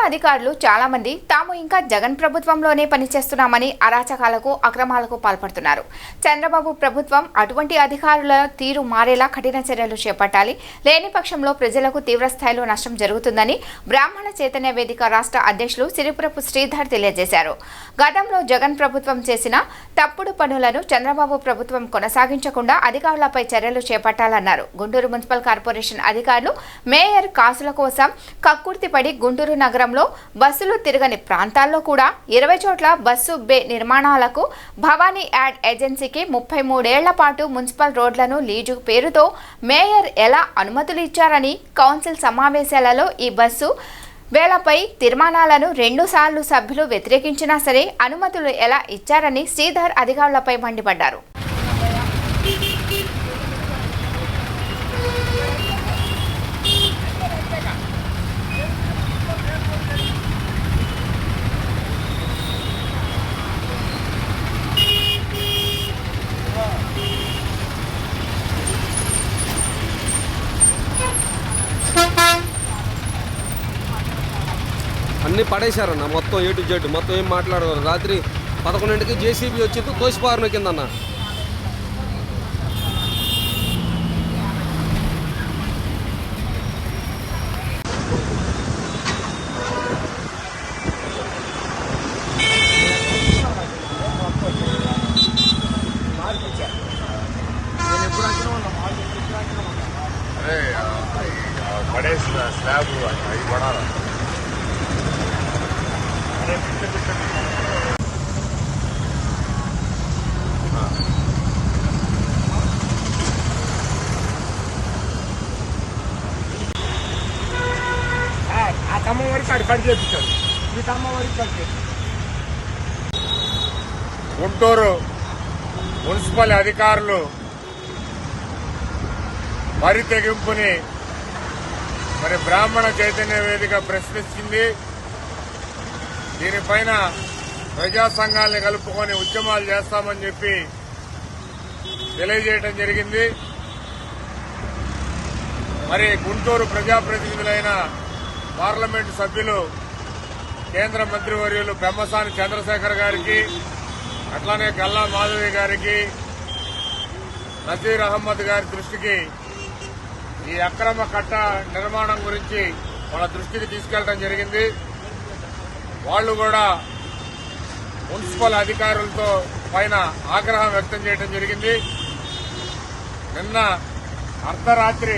అధికారులు చాలా మంది తాము ఇంకా జగన్ ప్రభుత్వంలోనే పనిచేస్తున్నామని అరాచకాలకు అక్రమాలకు పాల్పడుతున్నారు. చంద్రబాబు ప్రభుత్వం అటువంటి అధికారుల తీరు మారేలా కఠిన చర్యలు చేపట్టాలి. లేని పక్షంలో ప్రజలకు తీవ్ర స్థాయిలో నష్టం జరుగుతుందని బ్రాహ్మణ చైతన్య వేదిక రాష్ట్ర అధ్యక్షులు సిరిపురపు శ్రీధర్ తెలియజేశారు. గతంలో జగన్ ప్రభుత్వం చేసిన తప్పుడు పనులను చంద్రబాబు ప్రభుత్వం కొనసాగించకుండా అధికారులపై చర్యలు చేపట్టాలన్నారు. గుంటూరు మున్సిపల్ కార్పొరేషన్ అధికారులు మేయర్ కాసుల కోసం కక్కుర్తిపడి గుంటూరు నగరంలో బస్సులు తిరగని ప్రాంతాల్లో కూడా 20 చోట్ల బస్సు బే నిర్మాణాలకు భవానీ యాడ్ ఏజెన్సీకి 33 ఏళ్ల పాటు మున్సిపల్ రోడ్లను లీజు పేరుతో మేయర్ ఎలా అనుమతులు ఇచ్చారని కౌన్సిల్ సమావేశాలలో ఈ బస్సు వేలపై తీర్మానాలను 2 సార్లు సభ్యులు వ్యతిరేకించినా సరే అనుమతులు ఎలా ఇచ్చారని శ్రీధర్ అధికారులపై మండిపడ్డారు. అన్నీ పడేశారన్న, మొత్తం ఏ టు జెడ్ మొత్తం ఏం మాట్లాడదు. రాత్రి 11ంటికి జేసీబీ వచ్చి తోసిపారున కిందన్న. అరే పడేసిన స్లాబ్ అవి పడాలి. ఆ తమ్మ వరకు అది పడి చేపించాడు. ఈ తమ్మ వరకు పడి గుంటూరు మున్సిపల్ అధికారులు మరి తెగింపుని బ్రాహ్మణ చైతన్య వేదిక ప్రశ్నించింది. దీనిపైన ప్రజా సంఘాలని కలుపుకొని ఉద్యమాలు చేస్తామని చెప్పి తెలియజేయడం జరిగింది. మరి గుంటూరు ప్రజాప్రతినిధులైన పార్లమెంటు సభ్యులు కేంద్ర మంత్రివర్యులు పెమ్మసాని చంద్రశేఖర్ గారికి, అట్లానే గల్లా మాధవి గారికి, నజీర్ అహ్మద్ గారి దృష్టికి ఈ అక్రమ కట్ట నిర్మాణం గురించి వాళ్ళ దృష్టికి తీసుకెళ్లడం జరిగింది. వాళ్లు కూడా మున్సిపల్ అధికారులతో పైన ఆగ్రహం వ్యక్తం చేయడం జరిగింది. నిన్న అర్ధరాత్రి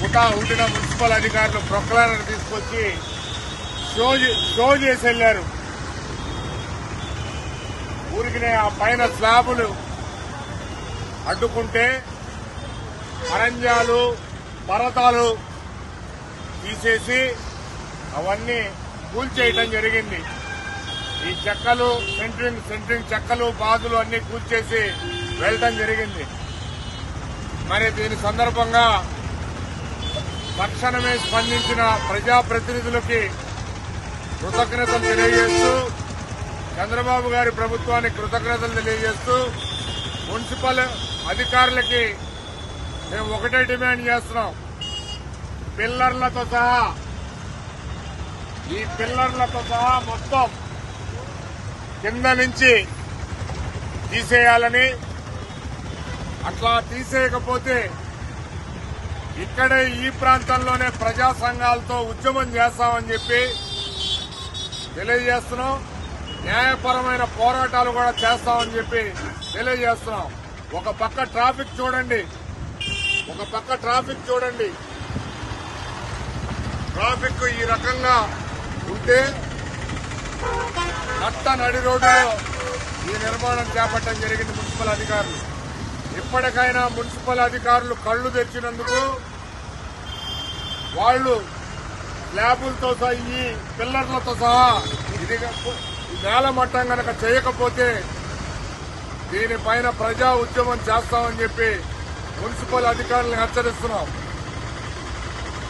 ముఠా ఉండిన మున్సిపల్ అధికారులు ప్రొక్లైనర్ తీసుకొచ్చి షో చేసి వెళ్లారు. ఊరికినే ఆ పైన స్లాబులు అడ్డుకుంటే అరంజాలు పర్వతాలు తీసేసి అవన్నీ కూల్చేయటం జరిగింది. ఈ చెక్కలు సెంట్రింగ్ చెక్కలు బాదులు అన్ని కూల్చేసి వెళ్లడం జరిగింది. మరి దీని సందర్భంగా తక్షణమే స్పందించిన ప్రజాప్రతినిధులకి కృతజ్ఞతలు తెలియజేస్తూ, చంద్రబాబు గారి ప్రభుత్వానికి కృతజ్ఞతలు తెలియజేస్తూ, మున్సిపల్ అధికారులకి మేము ఒకటే డిమాండ్ చేస్తున్నాం. పిల్లర్లతో సహా ఈ పిల్లర్లతో సహా మొత్తం కింద నుంచి తీసేయాలని, అట్లా తీసేయకపోతే ఇక్కడే ఈ ప్రాంతంలోనే ప్రజా సంఘాలతో ఉద్యమం చేస్తామని చెప్పి తెలియజేస్తున్నాం. న్యాయపరమైన పోరాటాలు కూడా చేస్తామని చెప్పి తెలియజేస్తున్నాం. ఒక పక్క ట్రాఫిక్ చూడండి, ట్రాఫిక్ ఈ రకంగా ఉంటే నడి రోడ్డులో ఈ నిర్మాణం చేపట్టడం జరిగింది మున్సిపల్ అధికారులు. ఇప్పటికైనా మున్సిపల్ అధికారులు కళ్లు తెచ్చినందుకు వాళ్లు స్లాబులతో సహా ఈ పిల్లర్లతో సహా ఇది నేలమట్టం గనక చేయకపోతే దీనిపైన ప్రజా ఉద్యమం చేస్తామని చెప్పి మున్సిపల్ అధికారులను హెచ్చరిస్తున్నాం.